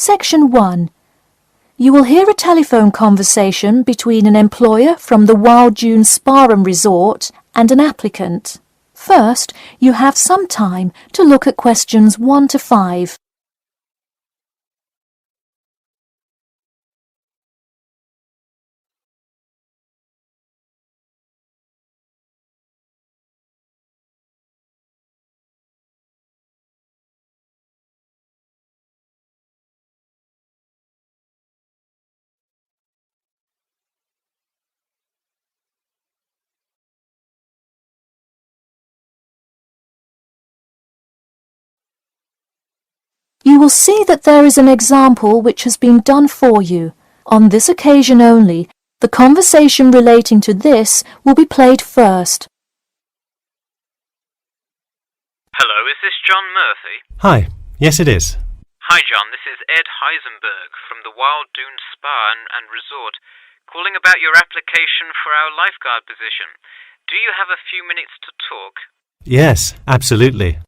Section 1. You will hear a telephone conversation between an employer from the Wild Dune Spa and Resort and an applicant. First, you have some time to look at questions 1 to 5. You will see that there is an example which has been done for you. On this occasion only, the conversation relating to this will be played first. Hello, is this John Murphy? Hi, yes it is. Hi John, this is Ed Heisenberg from the Wild Dune Spa and Resort, calling about your application for our lifeguard position. Do you have a few minutes to talk? Yes, absolutely.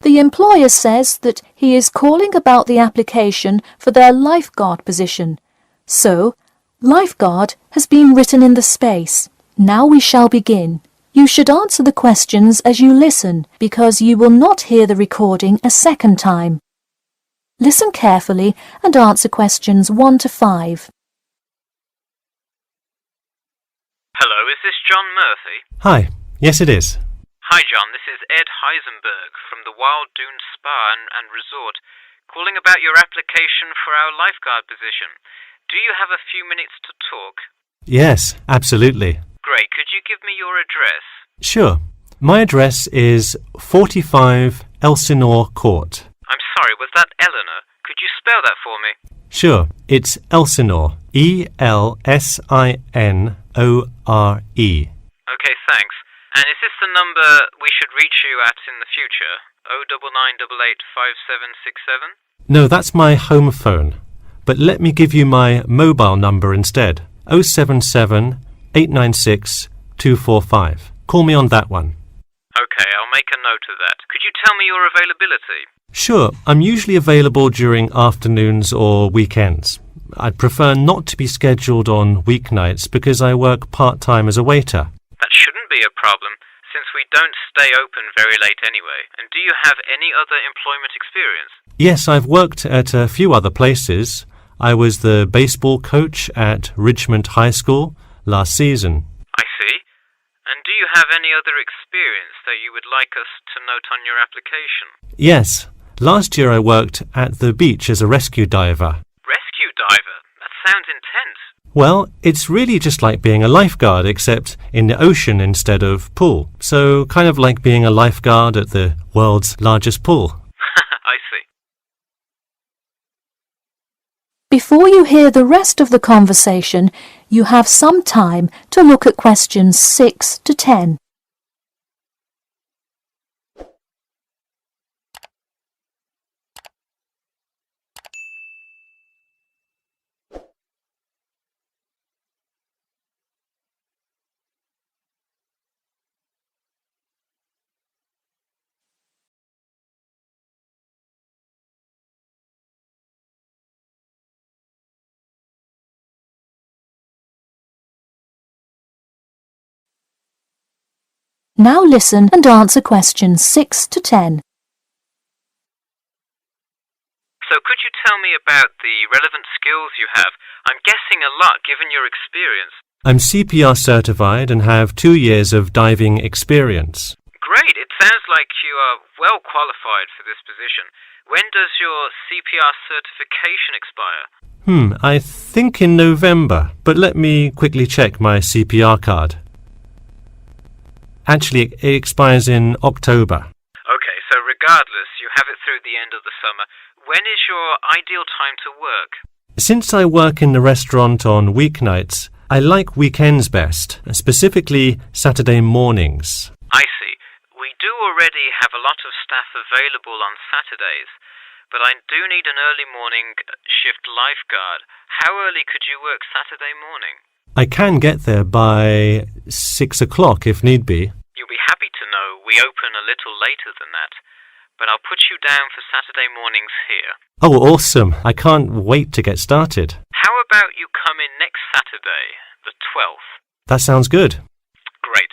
The employer says that he is calling about the application for their lifeguard position. So, lifeguard has been written in the space. Now we shall begin. You should answer the questions as you listen, because you will not hear the recording a second time. Listen carefully and answer questions 1 to 5. Hello, is this John Murphy? Hi, yes it is. Hi John, this is Ed Heisenberg from the Wild Dune Spa and Resort, calling about your application for our lifeguard position. Do you have a few minutes to talk? Yes, absolutely. Great, could you give me your address? Sure. My address is 45 Elsinore Court. I'm sorry, was that Eleanor? Could you spell that for me? Sure, it's Elsinore. E-L-S-I-N-O-R-E. Okay, thanks. And is this the number we should reach you at in the future? 099885767? No, that's my home phone. But let me give you my mobile number instead. 077 896 245. Call me on that one. Okay, I'll make a note of that. Could you tell me your availability? Sure, I'm usually available during afternoons or weekends. I'd prefer not to be scheduled on weeknights because I work part-time as a waiter. That shouldn't be a problem, since we don't stay open very late anyway. And do you have any other employment experience? Yes, I've worked at a few other places. I was the baseball coach at Richmond High School last season. I see. And do you have any other experience that you would like us to note on your application? Yes. Last year I worked at the beach as a rescue diver. Rescue diver? That sounds intense. Well, it's really just like being a lifeguard, except in the ocean instead of pool. So kind of like being a lifeguard at the world's largest pool. I see. Before you hear the rest of the conversation, you have some time to look at questions 6 to 10. Now listen and answer questions 6 to 10. So could you tell me about the relevant skills you have? I'm guessing a lot given your experience. I'm CPR certified and have 2 years of diving experience. Great, it sounds like you are well qualified for this position. When does your CPR certification expire? I think in November, but let me quickly check my CPR card. Actually, it expires in October. Okay, so regardless, you have it through the end of the summer. When is your ideal time to work? Since I work in the restaurant on weeknights, I like weekends best, specifically Saturday mornings. I see. We do already have a lot of staff available on Saturdays, but I do need an early morning shift lifeguard. How early could you work Saturday morning? I can get there by 6 o'clock if need be. You'll be happy to know we open a little later than that. but I'll put you down for Saturday mornings here. Oh, awesome. I can't wait to get started. How about you come in next Saturday, the 12th? That sounds good. Great.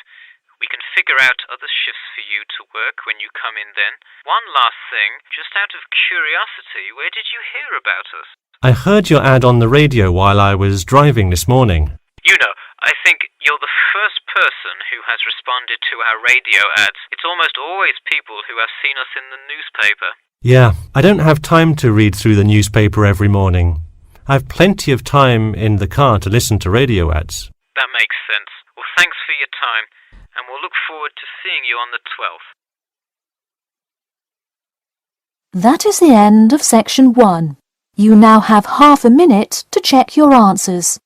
We can figure out other shifts for you to work when you come in then. One last thing, just out of curiosity, where did you hear about us? I heard your ad on the radio while I was driving this morning. You know, I think you're the first person who has responded to our radio ads. It's almost always people who have seen us in the newspaper. Yeah, I don't have time to read through the newspaper every morning. I've plenty of time in the car to listen to radio ads. That makes sense. Well, thanks for your time, and we'll look forward to seeing you on the 12th. That is the end of section 1. You now have half a minute to check your answers.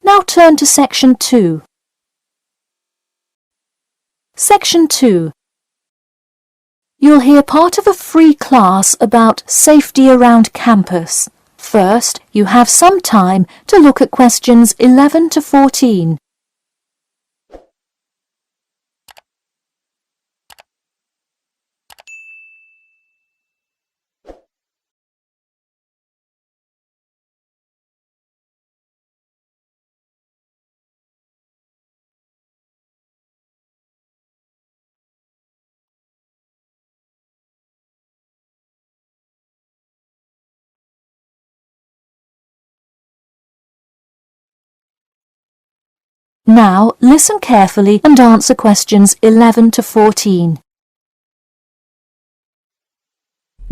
Now turn to section 2. Section 2. You'll hear part of a free class about safety around campus. First, you have some time to look at questions 11 to 14. Now, listen carefully and answer questions 11 to 14.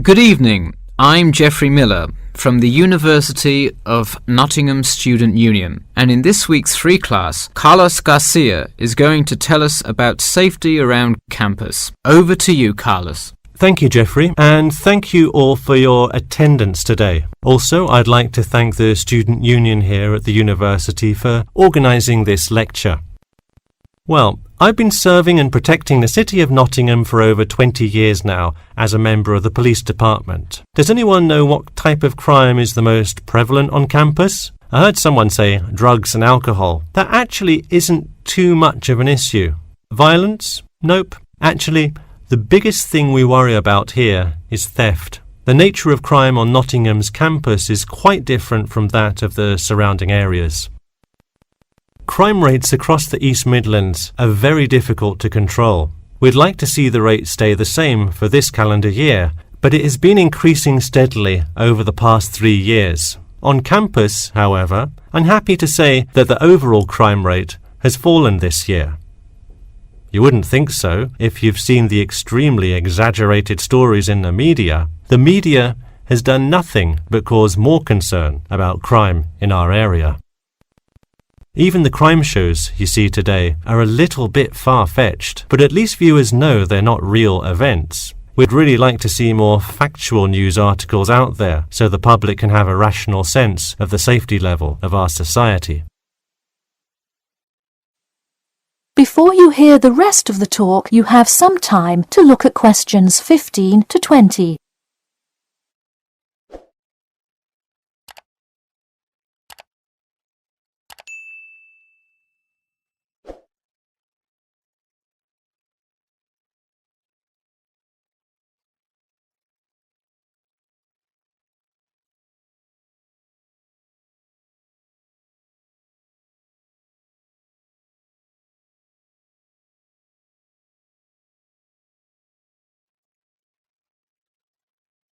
Good evening. I'm Geoffrey Miller from the University of Nottingham Student Union, and in this week's free class, Carlos Garcia is going to tell us about safety around campus. Over to you, Carlos. Thank you, Geoffrey, and thank you all for your attendance today. Also, I'd like to thank the Student Union here at the university for organising this lecture. Well, I've been serving and protecting the city of Nottingham for over 20 years now as a member of the police department. Does anyone know what type of crime is the most prevalent on campus? I heard someone say drugs and alcohol. That actually isn't too much of an issue. Violence? Nope. Actually, the biggest thing we worry about here is theft. The nature of crime on Nottingham's campus is quite different from that of the surrounding areas. Crime rates across the East Midlands are very difficult to control. We'd like to see the rate stay the same for this calendar year, but it has been increasing steadily over the past 3 years. On campus, however, I'm happy to say that the overall crime rate has fallen this year. You wouldn't think so if you've seen the extremely exaggerated stories in the media. The media has done nothing but cause more concern about crime in our area. Even the crime shows you see today are a little bit far-fetched, but at least viewers know they're not real events. We'd really like to see more factual news articles out there so the public can have a rational sense of the safety level of our society. Before you hear the rest of the talk, you have some time to look at questions 15 to 20.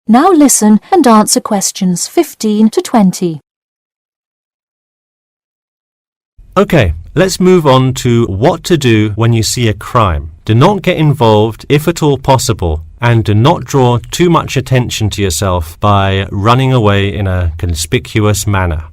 Now listen and answer questions 15 to 20. Okay, let's move on to what to do when you see a crime. Do not get involved if at all possible, and do not draw too much attention to yourself by running away in a conspicuous manner.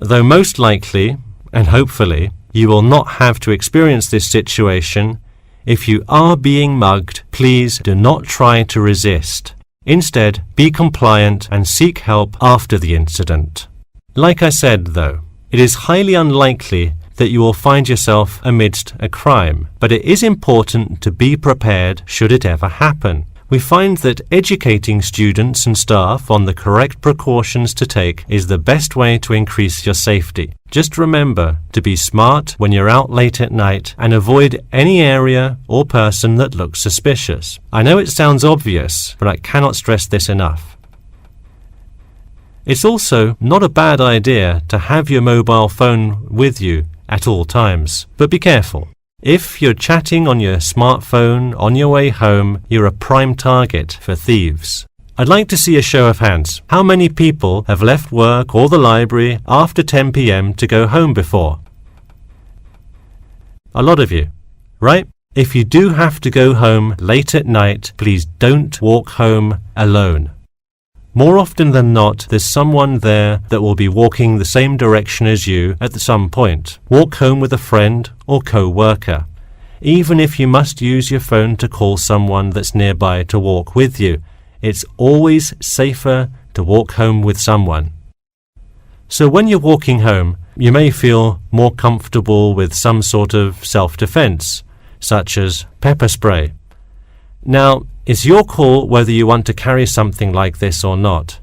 Though most likely, and hopefully, you will not have to experience this situation, if you are being mugged, please do not try to resist. Instead, be compliant and seek help after the incident. Like I said, though, it is highly unlikely that you will find yourself amidst a crime, but it is important to be prepared should it ever happen. We find that educating students and staff on the correct precautions to take is the best way to increase your safety. Just remember to be smart when you're out late at night and avoid any area or person that looks suspicious. I know it sounds obvious, but I cannot stress this enough. It's also not a bad idea to have your mobile phone with you at all times, but be careful. If you're chatting on your smartphone on your way home, you're a prime target for thieves. I'd like to see a show of hands. How many people have left work or the library after 10 p.m. to go home before? A lot of you, right? If you do have to go home late at night, please don't walk home alone. More often than not, there's someone there that will be walking the same direction as you at some point. Walk home with a friend or co-worker. Even if you must use your phone to call someone that's nearby to walk with you, it's always safer to walk home with someone. So when you're walking home, you may feel more comfortable with some sort of self-defense, such as pepper spray. Now, it's your call whether you want to carry something like this or not.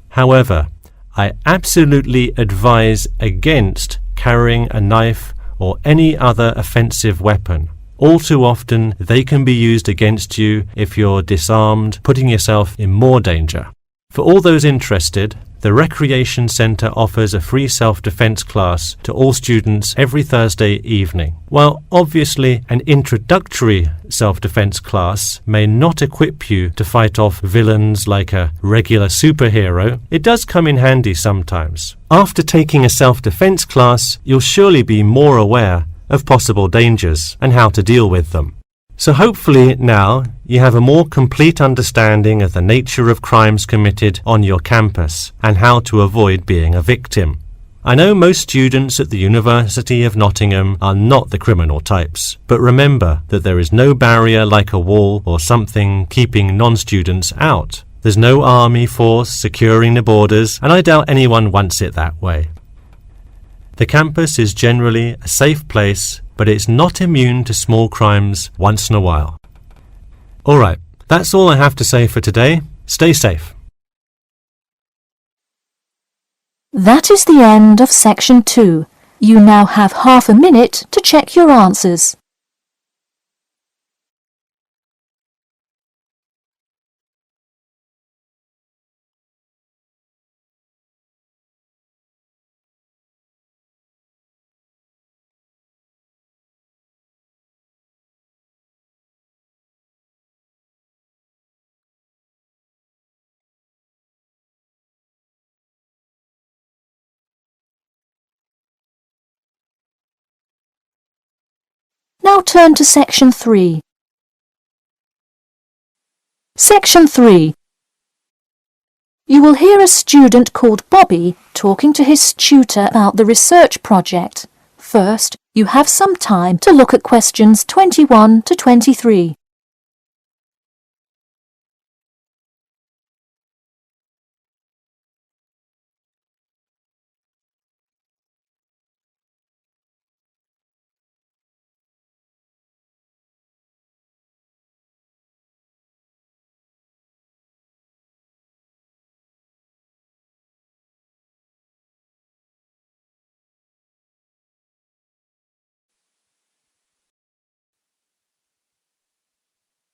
However, I absolutely advise against carrying a knife or any other offensive weapon. All too often, they can be used against you if you're disarmed, putting yourself in more danger. For all those interested, the Recreation Centre offers a free self-defense class to all students every Thursday evening. While obviously an introductory self-defense class may not equip you to fight off villains like a regular superhero, it does come in handy sometimes. After taking a self-defense class, you'll surely be more aware of possible dangers and how to deal with them. So hopefully now you have a more complete understanding of the nature of crimes committed on your campus and how to avoid being a victim. I know most students at the University of Nottingham are not the criminal types, but remember that there is no barrier like a wall or something keeping non-students out. There's no army force securing the borders, and I doubt anyone wants it that way. The campus is generally a safe place, but it's not immune to small crimes once in a while. Alright, that's all I have to say for today. Stay safe. That is the end of section 2. You now have half a minute to check your answers. Now turn to section 3. Section 3. You will hear a student called Bobby talking to his tutor about the research project. First, you have some time to look at questions 21 to 23.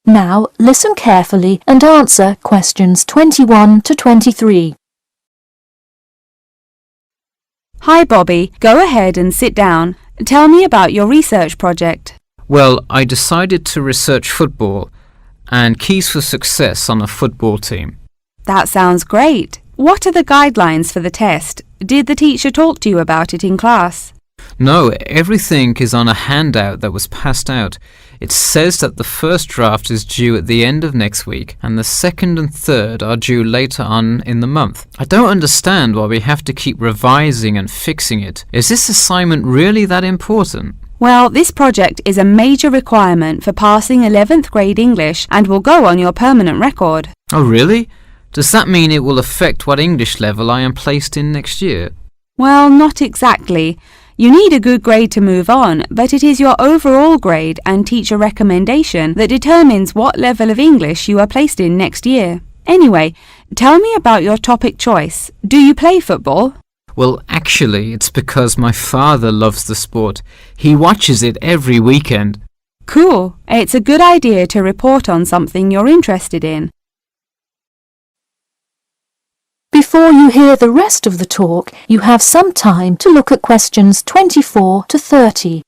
Now listen carefully and answer questions 21 to 23. Hi Bobby, go ahead and sit down. Tell me about your research project. Well, I decided to research football and keys for success on a football team. That sounds great. What are the guidelines for the test? Did the teacher talk to you about it in class? No, everything is on a handout that was passed out. It says that the first draft is due at the end of next week and the second and third are due later on in the month. I don't understand why we have to keep revising and fixing it. Is this assignment really that important? Well, this project is a major requirement for passing 11th grade English and will go on your permanent record. Oh, really? Does that mean it will affect what English level I am placed in next year? Well, not exactly. You need a good grade to move on, but it is your overall grade and teacher recommendation that determines what level of English you are placed in next year. Anyway, tell me about your topic choice. Do you play football? Well, actually, it's because my father loves the sport. He watches it every weekend. Cool. It's a good idea to report on something you're interested in. Before you hear the rest of the talk, you have some time to look at questions 24 to 30.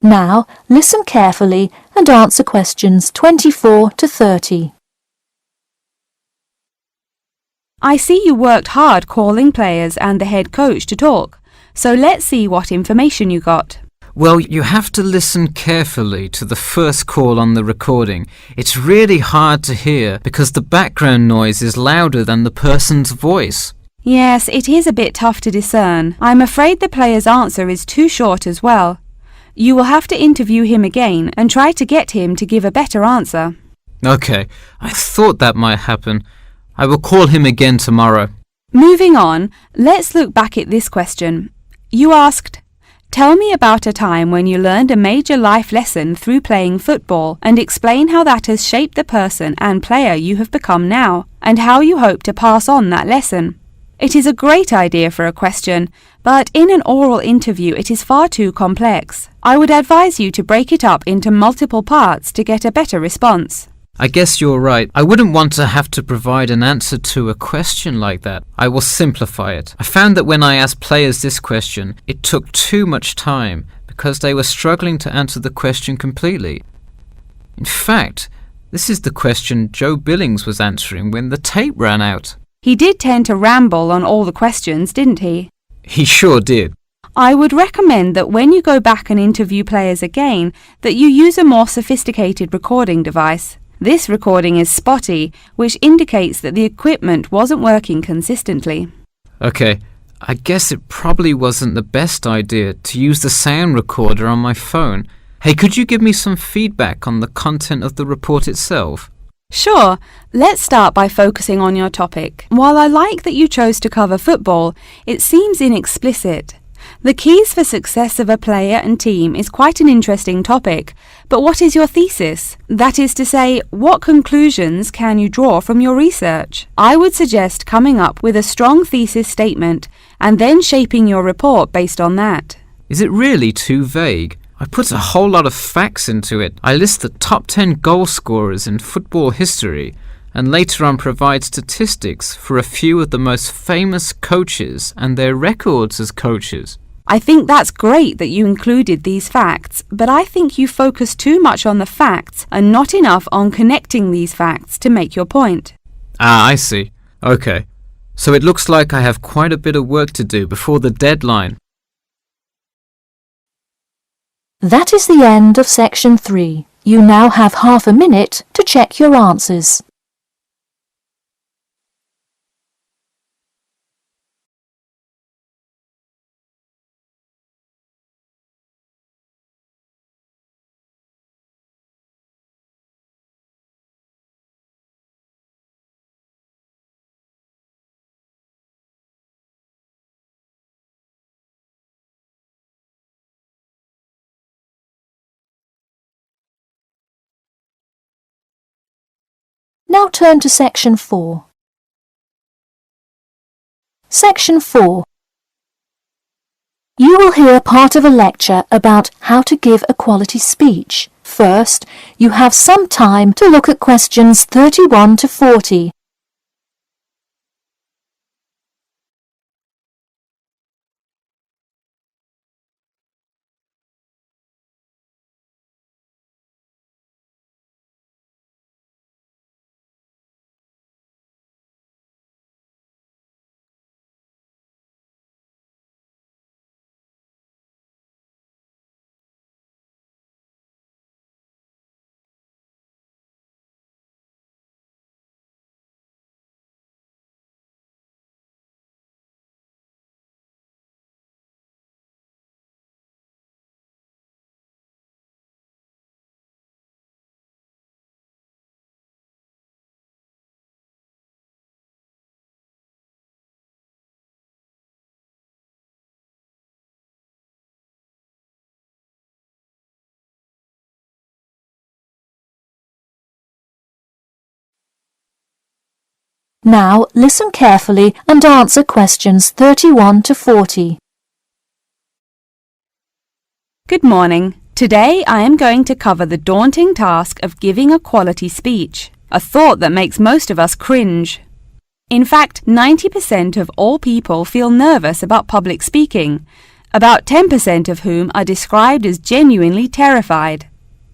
Now, listen carefully and answer questions 24 to 30. I see you worked hard calling players and the head coach to talk, so let's see what information you got. Well, you have to listen carefully to the first call on the recording. It's really hard to hear because the background noise is louder than the person's voice. Yes, it is a bit tough to discern. I'm afraid the player's answer is too short as well. You will have to interview him again and try to get him to give a better answer. Okay, I thought that might happen. I will call him again tomorrow. Moving on, let's look back at this question. You asked, tell me about a time when you learned a major life lesson through playing football and explain how that has shaped the person and player you have become now and how you hope to pass on that lesson. It is a great idea for a question, but in an oral interview it is far too complex. I would advise you to break it up into multiple parts to get a better response. I guess you're right. I wouldn't want to have to provide an answer to a question like that. I will simplify it. I found that when I asked players this question, it took too much time because they were struggling to answer the question completely. In fact, this is the question Joe Billings was answering when the tape ran out. He did tend to ramble on all the questions, didn't he? He sure did. I would recommend that when you go back and interview players again, that you use a more sophisticated recording device. This recording is spotty, which indicates that the equipment wasn't working consistently. Okay, I guess it probably wasn't the best idea to use the sound recorder on my phone. Hey, could you give me some feedback on the content of the report itself? Sure, let's start by focusing on your topic. While I like that you chose to cover football, it seems inexplicit. The keys for success of a player and team is quite an interesting topic, but what is your thesis? That is to say, what conclusions can you draw from your research? I would suggest coming up with a strong thesis statement and then shaping your report based on that. Is it really too vague? I put a whole lot of facts into it. I list the top 10 goal scorers in football history and later on provide statistics for a few of the most famous coaches and their records as coaches. I think that's great that you included these facts, but I think you focus too much on the facts and not enough on connecting these facts to make your point. Ah, I see. Okay. So it looks like I have quite a bit of work to do before the deadline. That is the end of section 3. You now have half a minute to check your answers. Now turn to section 4. Section 4. You will hear part of a lecture about how to give a quality speech. First, you have some time to look at questions 31 to 40. Now listen carefully and answer questions 31 to 40. Good morning. Today I am going to cover the daunting task of giving a quality speech, a thought that makes most of us cringe. In fact, 90% of all people feel nervous about public speaking, about 10% of whom are described as genuinely terrified.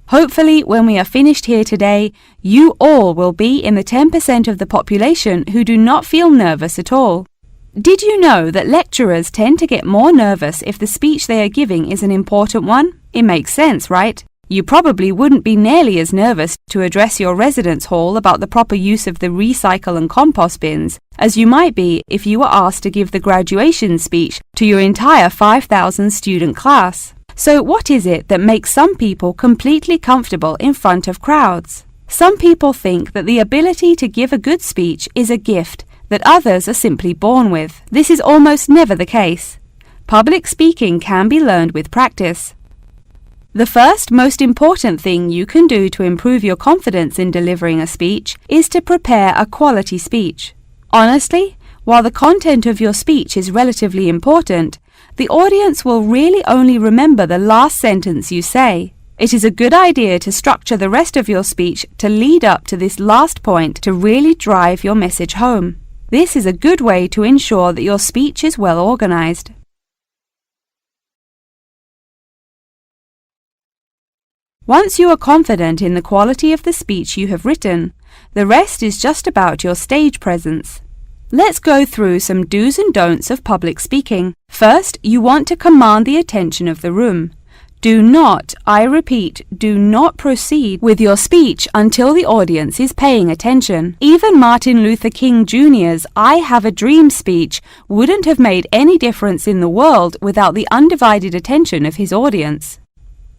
Hopefully, when we are finished here today, you all will be in the 10% of the population who do not feel nervous at all. Did you know that lecturers tend to get more nervous if the speech they are giving is an important one? It makes sense, right? You probably wouldn't be nearly as nervous to address your residence hall about the proper use of the recycle and compost bins as you might be if you were asked to give the graduation speech to your entire 5,000 student class. So what is it that makes some people completely comfortable in front of crowds? Some people think that the ability to give a good speech is a gift that others are simply born with. This is almost never the case. Public speaking can be learned with practice. The first most important thing you can do to improve your confidence in delivering a speech is to prepare a quality speech. Honestly, while the content of your speech is relatively important, the audience will really only remember the last sentence you say. It is a good idea to structure the rest of your speech to lead up to this last point to really drive your message home. This is a good way to ensure that your speech is well organized. Once you are confident in the quality of the speech you have written, the rest is just about your stage presence. Let's go through some do's and don'ts of public speaking. First, you want to command the attention of the room. Do not, I repeat, do not proceed with your speech until the audience is paying attention. Even Martin Luther King Jr.'s I Have a Dream speech wouldn't have made any difference in the world without the undivided attention of his audience.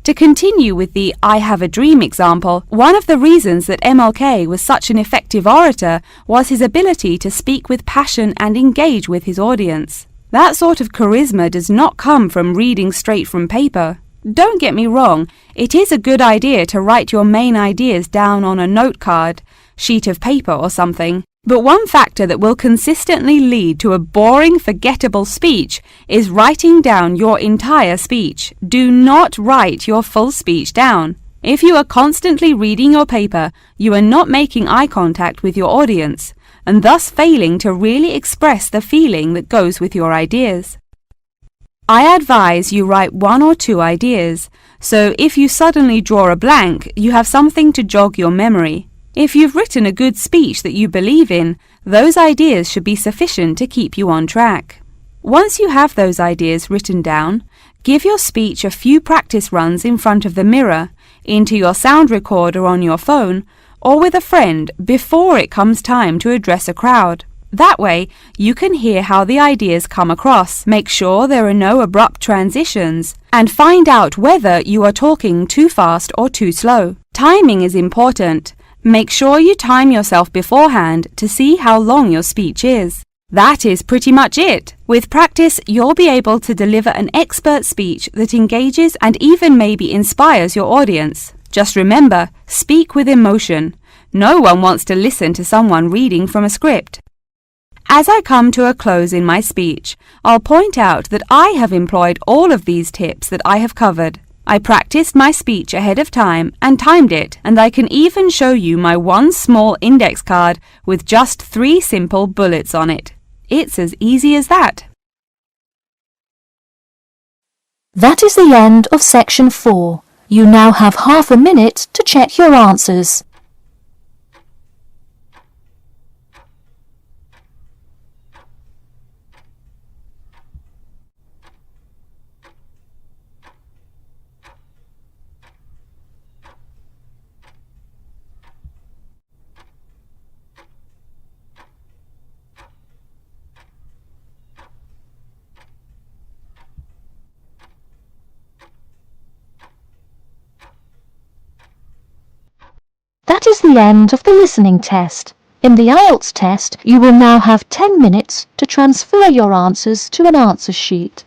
To continue with the I Have a Dream example, one of the reasons that MLK was such an effective orator was his ability to speak with passion and engage with his audience. That sort of charisma does not come from reading straight from paper. Don't get me wrong, it is a good idea to write your main ideas down on a note card, sheet of paper or something. But one factor that will consistently lead to a boring, forgettable speech is writing down your entire speech. Do not write your full speech down. If you are constantly reading your paper, you are not making eye contact with your audience, and thus failing to really express the feeling that goes with your ideas. I advise you write 1 or 2 ideas, so if you suddenly draw a blank, you have something to jog your memory. If you've written a good speech that you believe in, those ideas should be sufficient to keep you on track. Once you have those ideas written down, give your speech a few practice runs in front of the mirror, into your sound recorder on your phone, or with a friend before it comes time to address a crowd. That way, you can hear how the ideas come across, make sure there are no abrupt transitions, and find out whether you are talking too fast or too slow. Timing is important. Make sure you time yourself beforehand to see how long your speech is. That is pretty much it. With practice, you'll be able to deliver an expert speech that engages and even maybe inspires your audience. Just remember, speak with emotion. No one wants to listen to someone reading from a script. As I come to a close in my speech, I'll point out that I have employed all of these tips that I have covered. I practiced my speech ahead of time and timed it, and I can even show you my one small index card with just 3 simple bullets on it. It's as easy as that. That is the end of section 4. You now have half a minute to check your answers. That is the end of the listening test. In the Ielts test, you will now have 10 minutes to transfer your answers to an answer sheet.